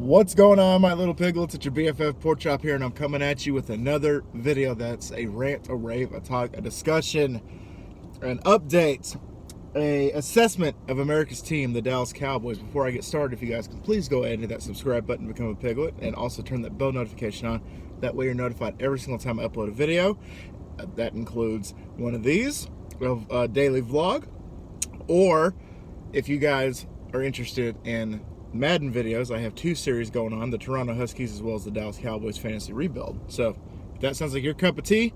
What's going on, my little piglets? It's your BFF Pork Chop here, and I'm coming at you with another video that's a rant, a rave, a talk, a discussion, an update, a assessment of America's team, the Dallas Cowboys. Before I get started, if you guys can please go ahead and hit that subscribe button to become a piglet, and also turn that bell notification on. That way you're notified every single time I upload a video. That includes one of these, a daily vlog, or if you guys are interested in Madden videos, I have two series going on, the Toronto Huskies as well as the Dallas Cowboys Fantasy Rebuild. So if that sounds like your cup of tea,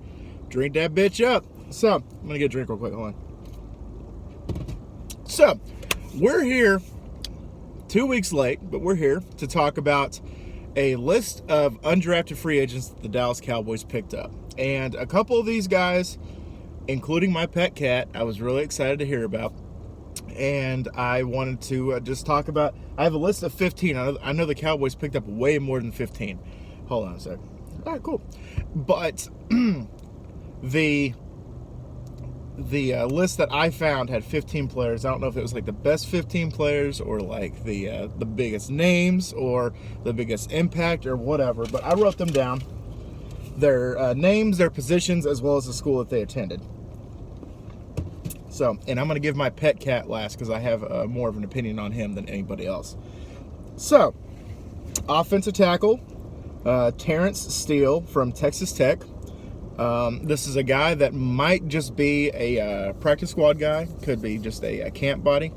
drink that bitch up. So I'm gonna get a drink real quick. Hold on. So we're here 2 weeks late, but we're here to talk about a list of undrafted free agents that the Dallas Cowboys picked up. And a couple of these guys, including my pet cat, I was really excited to hear about. And I wanted to just talk about, I have a list of 15. I know the Cowboys picked up way more than 15. Hold on a sec. All right, cool. But the list that I found had 15 players. I don't know if it was like the best 15 players or like the biggest names or the biggest impact or whatever. But I wrote them down. Their names, their positions, as well as the school that they attended. So, and I'm going to give my pet cat last because I have more of an opinion on him than anybody else. So, offensive tackle, Terrence Steele from Texas Tech. This is a guy that might just be a practice squad guy. Could be just a camp body,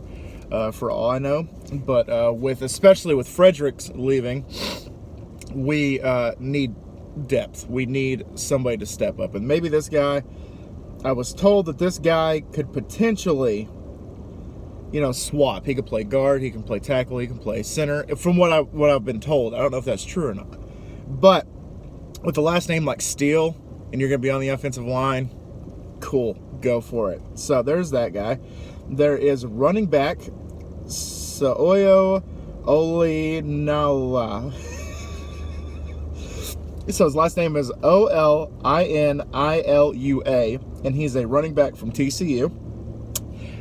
for all I know. But especially with Fredericks leaving, we need depth. We need somebody to step up. And maybe this guy... I was told that this guy could potentially, swap. He could play guard, he can play tackle, he can play center. From what I've been told, I don't know if that's true or not. But with the last name like Steele, and you're going to be on the offensive line, cool, go for it. So there's that guy. There is running back Saoyo Olinala. So his last name is Olinilua, and he's a running back from TCU.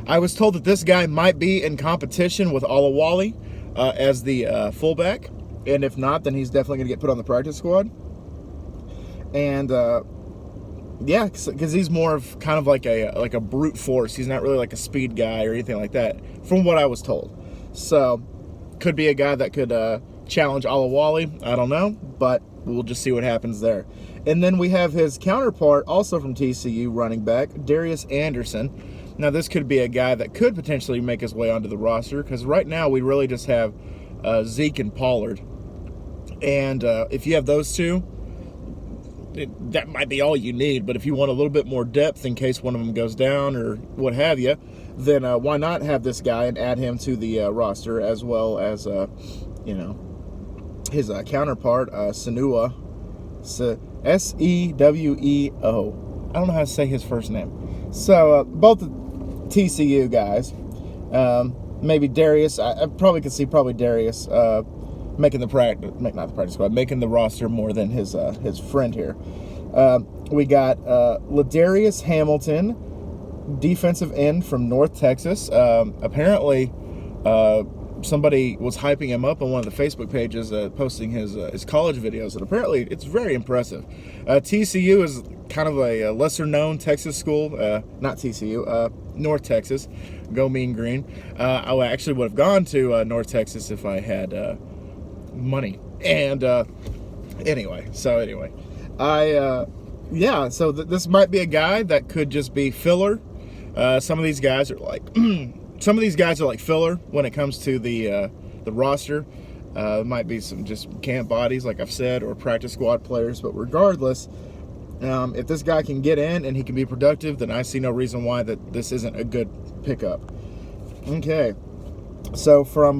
I was told that this guy might be in competition with Olawale as the fullback, and if not, then he's definitely going to get put on the practice squad. And yeah, because he's more of kind of like a brute force. He's not really like a speed guy or anything like that, from what I was told. So could be a guy that could challenge Olawale. I don't know, but we'll just see what happens there. And then we have his counterpart, also from TCU, running back, Darius Anderson. Now, this could be a guy that could potentially make his way onto the roster, because right now we really just have Zeke and Pollard. And if you have those two, that might be all you need. But if you want a little bit more depth in case one of them goes down or what have you, then why not have this guy and add him to the roster, as well as, his counterpart, Senua, S-E-W-E-O. I don't know how to say his first name. So both the TCU guys, maybe Darius. I probably could see Darius making making the roster more than his friend here. We got Ladarius Hamilton, defensive end from North Texas. Apparently, somebody was hyping him up on one of the Facebook pages, posting his college videos, and apparently it's very impressive. TCU is kind of a lesser-known Texas school. Not TCU, North Texas. Go Mean Green. I actually would have gone to North Texas if I had money. And anyway, so this might be a guy that could just be filler. Some of these guys are like... Some of these guys are like filler when it comes to the roster. Might be some just camp bodies, like I've said, or practice squad players. But regardless, if this guy can get in and he can be productive, then I see no reason why that this isn't a good pickup. Okay, so from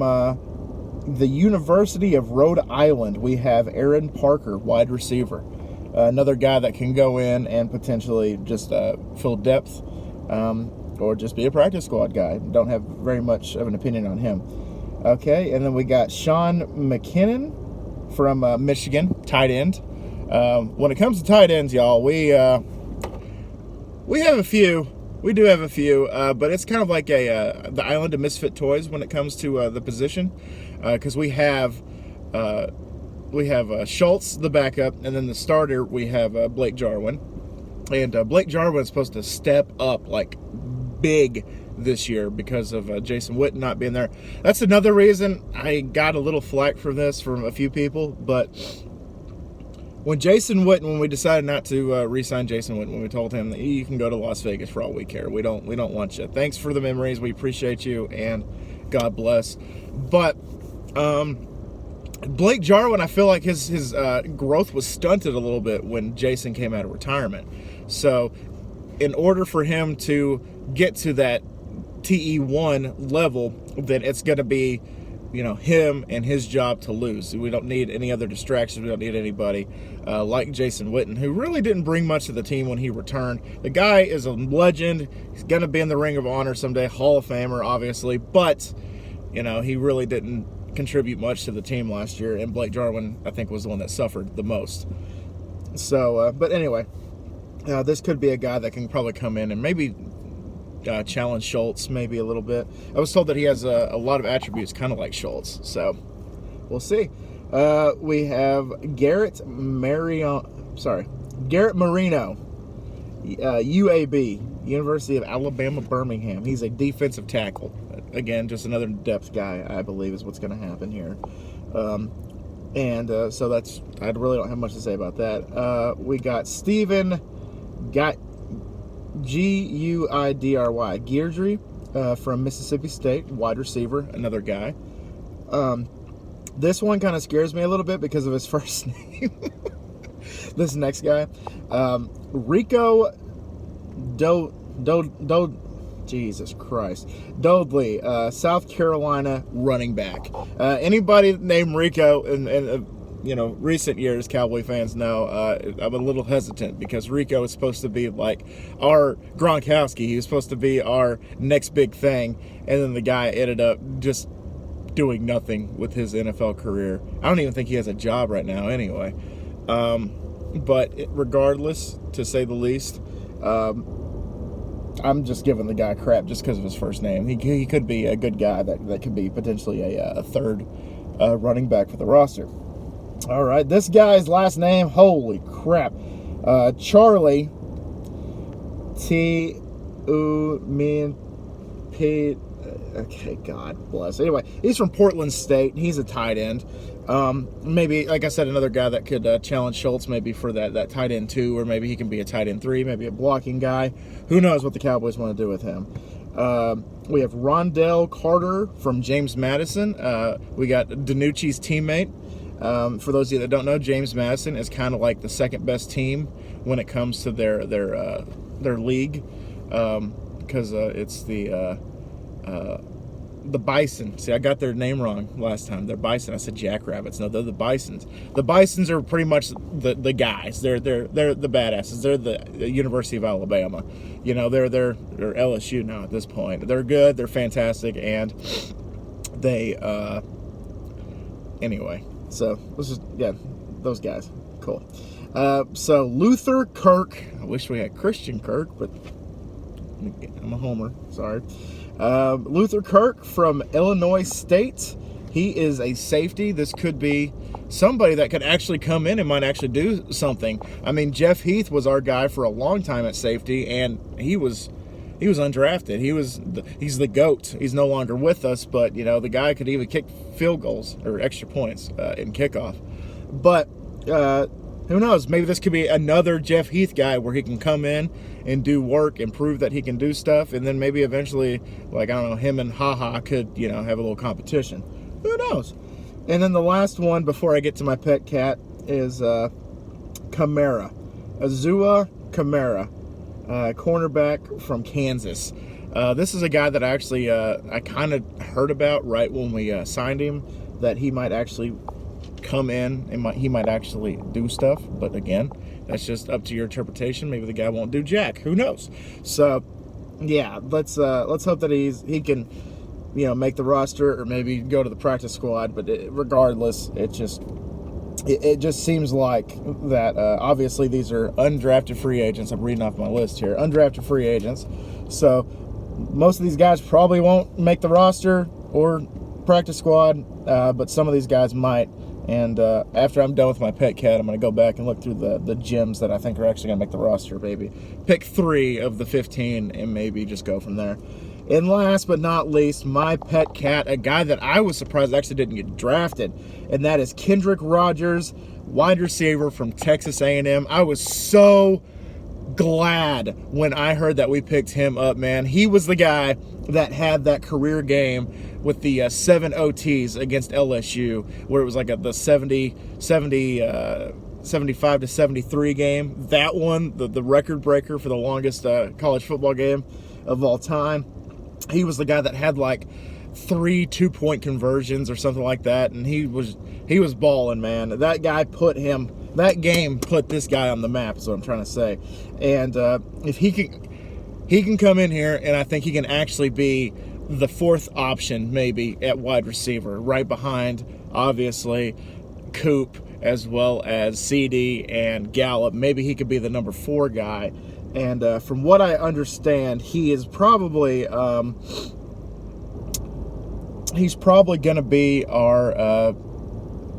the University of Rhode Island, we have Aaron Parker, wide receiver. Another guy that can go in and potentially just fill depth. Or just be a practice squad guy. Don't have very much of an opinion on him. Okay, and then we got Sean McKinnon from Michigan, tight end. When it comes to tight ends, y'all, we have a few. We do have a few, but it's kind of like the island of misfit toys when it comes to the position, because we have We have Schultz, the backup, and then the starter, we have Blake Jarwin. And Blake Jarwin is supposed to step up like big this year because of Jason Witten not being there. That's another reason I got a little flack for this from a few people. But when we decided not to re-sign Jason Witten, when we told him that you can go to Las Vegas for all we care, we don't want you. Thanks for the memories, we appreciate you, and God bless. But Blake Jarwin, I feel like his growth was stunted a little bit when Jason came out of retirement. So in order for him to get to that TE1 level, then it's going to be, him and his job to lose. We don't need any other distractions. We don't need anybody like Jason Witten, who really didn't bring much to the team when he returned. The guy is a legend. He's going to be in the Ring of Honor someday, Hall of Famer, obviously. But, he really didn't contribute much to the team last year, and Blake Jarwin, I think, was the one that suffered the most. So, but anyway, this could be a guy that can probably come in and maybe challenge Schultz maybe a little bit. I was told that he has a lot of attributes kind of like Schultz, so we'll see. We have Garrett Marino, UAB, University of Alabama, Birmingham. He's a defensive tackle. Again, just another depth guy, I believe, is what's going to happen here. So that's, I really don't have much to say about that. We got Steven Guidry from Mississippi State, wide receiver, another guy. This one kind of scares me a little bit because of his first name. This next guy, Rico Jesus Christ. Dodley, South Carolina running back. Anybody named Rico in recent years, Cowboy fans know, I'm a little hesitant because Rico is supposed to be like our Gronkowski. He was supposed to be our next big thing, and then the guy ended up just doing nothing with his NFL career. I don't even think he has a job right now anyway. But regardless, to say the least, I'm just giving the guy crap just because of his first name. He could be a good guy that could be potentially a third running back for the roster. All right, this guy's last name, holy crap. Charlie T. Okay, God bless. Anyway, he's from Portland State. He's a tight end. Maybe, like I said, another guy that could challenge Schultz maybe for that tight end 2, or maybe he can be a tight end 3, maybe a blocking guy. Who knows what the Cowboys want to do with him. We have Rondell Carter from James Madison. We got DiNucci's teammate. For those of you that don't know, James Madison is kind of like the second best team when it comes to their league, because it's the Bison. See, I got their name wrong last time. They're Bison. I said Jackrabbits. No, they're the Bisons. The Bisons are pretty much the guys. They're the badasses. They're the University of Alabama. They're LSU now at this point. They're good. They're fantastic, and they anyway. So let's just those guys. Cool. So Luther Kirk. I wish we had Christian Kirk, but I'm a homer. Sorry. Luther Kirk from Illinois State. He is a safety. This could be somebody that could actually come in and might actually do something. I mean, Jeff Heath was our guy for a long time at safety, and he was undrafted. He's the GOAT. He's no longer with us, but the guy could even kick field goals or extra points in kickoff. But who knows? Maybe this could be another Jeff Heath guy where he can come in and do work and prove that he can do stuff, and then maybe eventually, like, I don't know, him and HaHa could, have a little competition. Who knows? And then the last one before I get to my pet cat is Kamara. Azua Kamara, cornerback from Kansas. This is a guy that I kind of heard about right when we signed him, that he might actually come in and he might actually do stuff, but again, that's just up to your interpretation. Maybe the guy won't do jack. Who knows? So, yeah, let's hope that he can, make the roster or maybe go to the practice squad. But regardless, it just seems like that. Obviously, these are undrafted free agents. I'm reading off my list here. Undrafted free agents. So most of these guys probably won't make the roster or practice squad, but some of these guys might. And after I'm done with my pet cat, I'm going to go back and look through the gems that I think are actually going to make the roster, baby. Pick 3 of the 15 and maybe just go from there. And last but not least, my pet cat, a guy that I was surprised actually didn't get drafted, and that is Kendrick Rogers, wide receiver from Texas A&M. I was so glad when I heard that we picked him up, man. He was the guy that had that career game with the 7 OTs against LSU, where it was like the 75 to 73 game. That one, the record breaker for the longest college football game of all time. He was the guy that had like 3 2-point conversions or something like that, and he was balling, man. That game put this guy on the map, is what I'm trying to say. And if he can come in here, and I think he can actually be the 4th option maybe at wide receiver, right behind, obviously, Coop as well as CD and Gallup. Maybe he could be the number 4 guy. And from what I understand, he is probably going to be our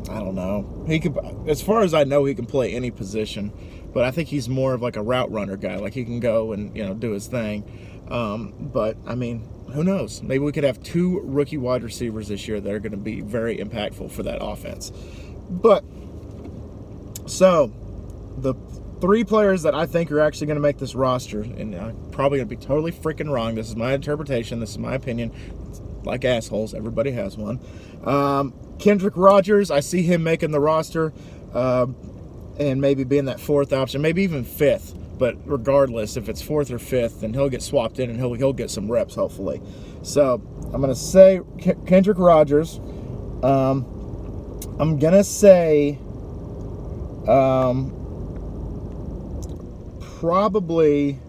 I don't know. He could, as far as I know, he can play any position, but I think he's more of like a route runner guy. Like he can go and do his thing. But I mean, who knows? Maybe we could have 2 rookie wide receivers this year that are going to be very impactful for that offense. But so the 3 players that I think are actually going to make this roster, and I'm probably going to be totally freaking wrong. This is my interpretation. This is my opinion. Like assholes, everybody has one. Kendrick Rogers, I see him making the roster, and maybe being that 4th option, maybe even 5th. But regardless, if it's 4th or 5th, then he'll get swapped in and he'll get some reps, hopefully. So I'm going to say Kendrick Rogers. I'm going to say probably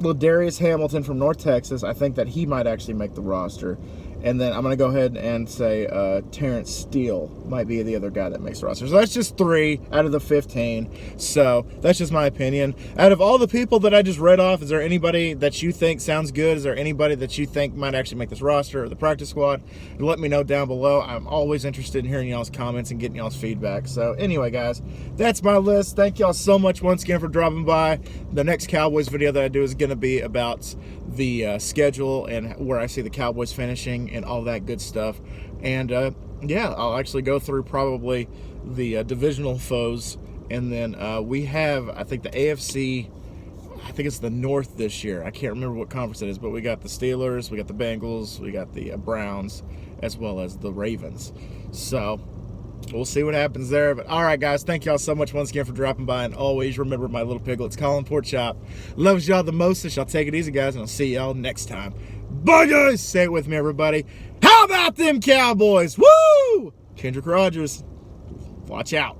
Ladarius Hamilton from North Texas. I think that he might actually make the roster. And then I'm going to go ahead and say Terrence Steele might be the other guy that makes the roster. So that's just 3 out of the 15. So that's just my opinion. Out of all the people that I just read off, is there anybody that you think sounds good? Is there anybody that you think might actually make this roster or the practice squad? Let me know down below. I'm always interested in hearing y'all's comments and getting y'all's feedback. So anyway, guys, that's my list. Thank y'all so much once again for dropping by. The next Cowboys video that I do is going to be about the schedule and where I see the Cowboys finishing and all that good stuff. And yeah, I'll actually go through probably the divisional foes, and then we have, I think, the AFC, I think it's the North this year. I can't remember what conference it is, but we got the Steelers, we got the Bengals, we got the Browns, as well as the Ravens. So we'll see what happens there. But all right, guys, thank y'all so much once again for dropping by. And always remember my little piglets, Colin Porkchop, loves y'all the mostest. Y'all take it easy, guys, and I'll see y'all next time. Bye, guys. Say it with me, everybody. How about them Cowboys? Woo! Kendrick Rogers. Watch out.